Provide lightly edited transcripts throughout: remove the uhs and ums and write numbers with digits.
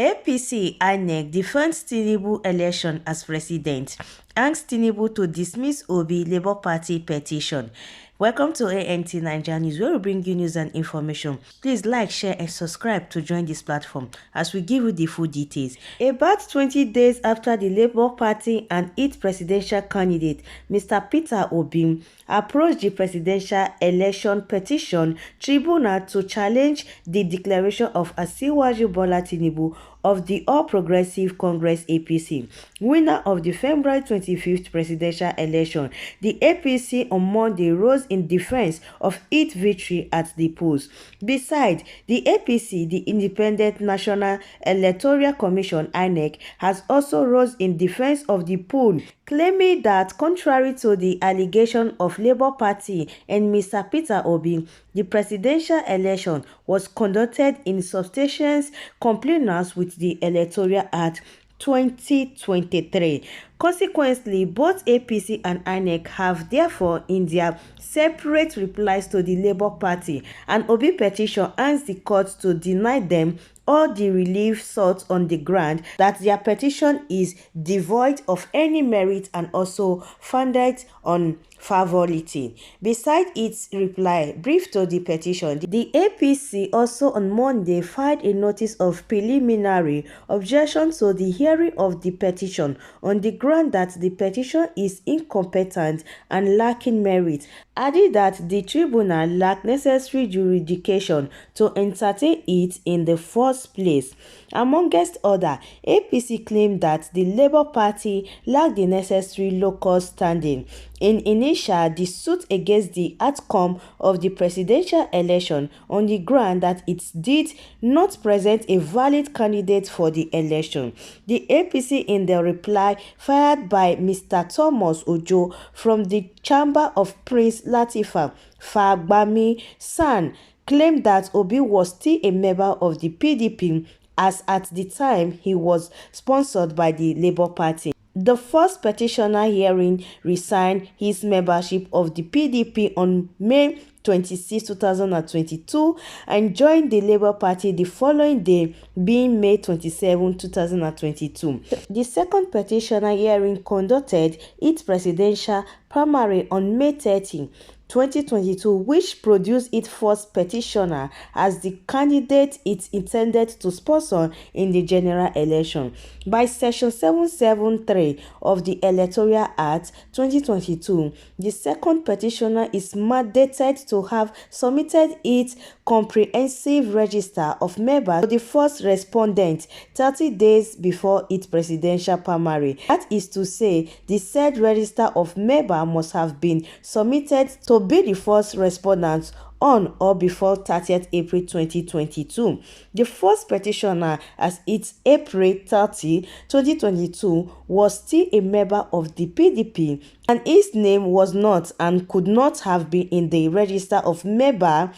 APC Inec defends Tiunbu election as president, asks Tiunbu to dismiss Obi Labour Party petition. Welcome to ANT Nigeria News, where we bring you news and information. Please like, share and subscribe to join this platform as we give you the full details. About 20 days after the Labour Party and its presidential candidate, Mr. Peter Obi, approached the presidential election petition tribunal to challenge the declaration of Asiwaju Bola Tinubu of the All Progressive Congress APC, winner of the February 25th presidential election. The APC on Monday rose in defense of its victory at the polls. Besides, the APC, the Independent National Electoral Commission (Inec), has also rose in defense of the poll, claiming that contrary to the allegation of Labour Party and Mr. Peter Obi, the presidential election was conducted in substantial compliance with the Electoral Act 2023. Consequently, both APC and Inec have therefore, in their separate replies to the Labour Party and Obi petition, asked the court to deny them all the relief sought on the ground that their petition is devoid of any merit and also founded on frivolity. Besides its reply brief to the petition, the APC also on Monday filed a notice of preliminary objection to the hearing of the petition on the ground that the petition is incompetent and lacking merit, adding that the tribunal lacked necessary jurisdiction to entertain it in the first place. Amongst others, APC claimed that the Labour Party lacked the necessary local standing. In initial, the suit against the outcome of the presidential election on the ground that it did not present a valid candidate for the election. The APC, in the reply filed by Mr. Thomas Ojo from the chamber of Prince Latifa Fagbami San, claimed that Obi was still a member of the PDP as at the time he was sponsored by the Labour Party. The first petitioner hearing resigned his membership of the PDP on May 26, 2022 and joined the Labour Party the following day, being May 27, 2022. The second petitioner hearing conducted its presidential primary on May 30, 2022, which produced its first petitioner as the candidate it intended to sponsor in the general election. By Section 773 of the Electoral Act 2022, the second petitioner is mandated to have submitted its comprehensive register of members to the first respondent 30 days before its presidential primary. That is to say, the said register of members must have been submitted to be the first respondent on or before 30th April 2022. The first petitioner, as it's April 30, 2022, was still a member of the PDP, and his name was not and could not have been in the register of members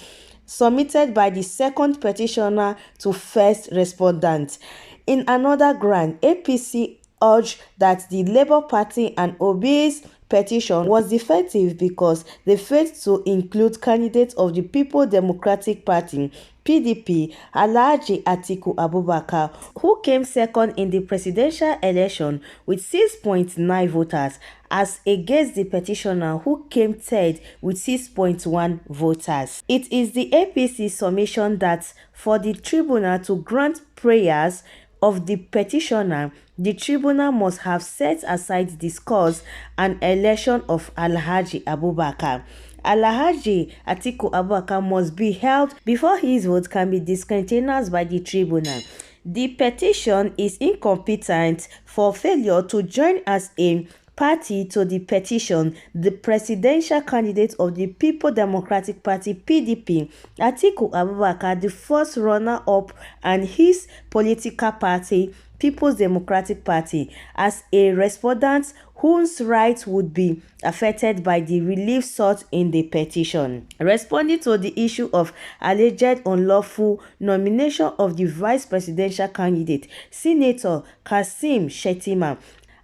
submitted by the second petitioner to first respondent. In another ground, APC urged that the Labour Party and Obi's petition was defective because they failed to include candidates of the People Democratic Party (PDP), Alhaji Atiku Abubakar, who came second in the presidential election with 6.9 voters, as against the petitioner who came third with 6.1 voters. It is the APC submission that for the tribunal to grant prayers of the petitioner, the tribunal must have set aside the scores and election of Alhaji Abubakar. Alhaji Atiku Abubakar must be held before his vote can be discontinued by the tribunal. The petition is incompetent for failure to join as a party to the petition. The presidential candidate of the People Democratic Party (PDP), Atiku Abubakar, the first runner-up, and his political party, People's Democratic Party, as a respondent whose rights would be affected by the relief sought in the petition. Responding to the issue of alleged unlawful nomination of the vice presidential candidate, Senator Kasim Shettima,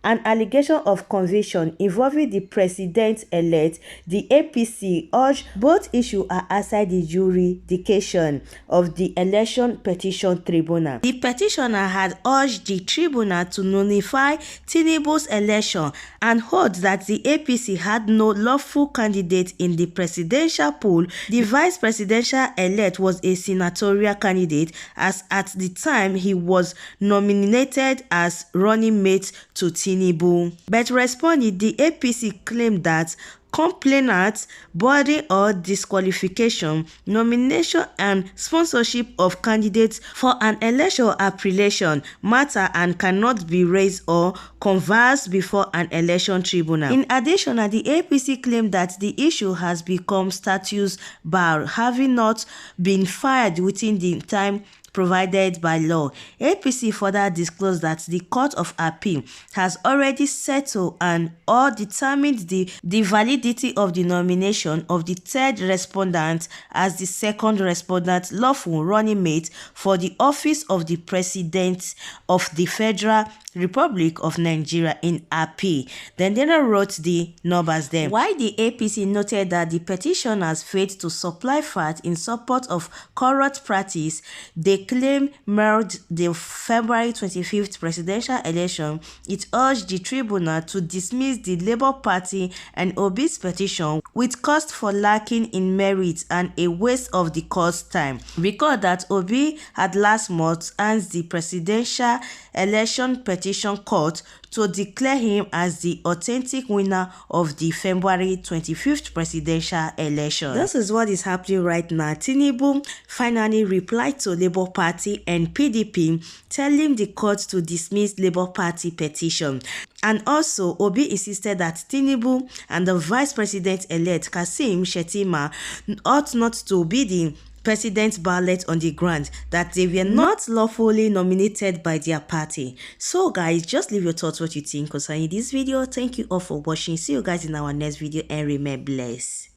an allegation of conviction involving the president-elect, the APC urged both issues are outside the jurisdiction of the Election Petition Tribunal. The petitioner had urged the tribunal to nullify Tinubu's election and hold that the APC had no lawful candidate in the presidential pool. The vice presidential-elect was a senatorial candidate, as at the time he was nominated as running mate to Tinubu. But responding, the APC claimed that complainants, body or disqualification, nomination and sponsorship of candidates for an election or appellation matter and cannot be raised or conversed before an election tribunal. In addition, the APC claimed that the issue has become status bar, having not been filed within the time provided by law. APC further disclosed that the Court of Appeal has already settled and or determined the validity of the nomination of the third respondent as the second respondent lawful running mate for the office of the President of the Federal Republic of Nigeria in appeal. Then they wrote the numbers there. While the APC noted that the petitioners failed to supply facts in support of corrupt practice, they claim merged the February 25th presidential election, it urged the tribunal to dismiss the Labour Party and Obi's petition with cost for lacking in merit and a waste of the court's time. Recall that Obi had last month asked the presidential election petition court to declare him as the authentic winner of the February 25th presidential election. This is what is happening right now. Tinubu finally replied to Labour Party and PDP, telling the court to dismiss Labour Party petition. And also, Obi insisted that Tinubu and the Vice President-elect Kasim Shettima ought not to be the president's ballot on the ground that they were not lawfully nominated by their party. So guys, just leave your thoughts what you think concerning this video. Thank you all for watching. See you guys in our next video and remain blessed.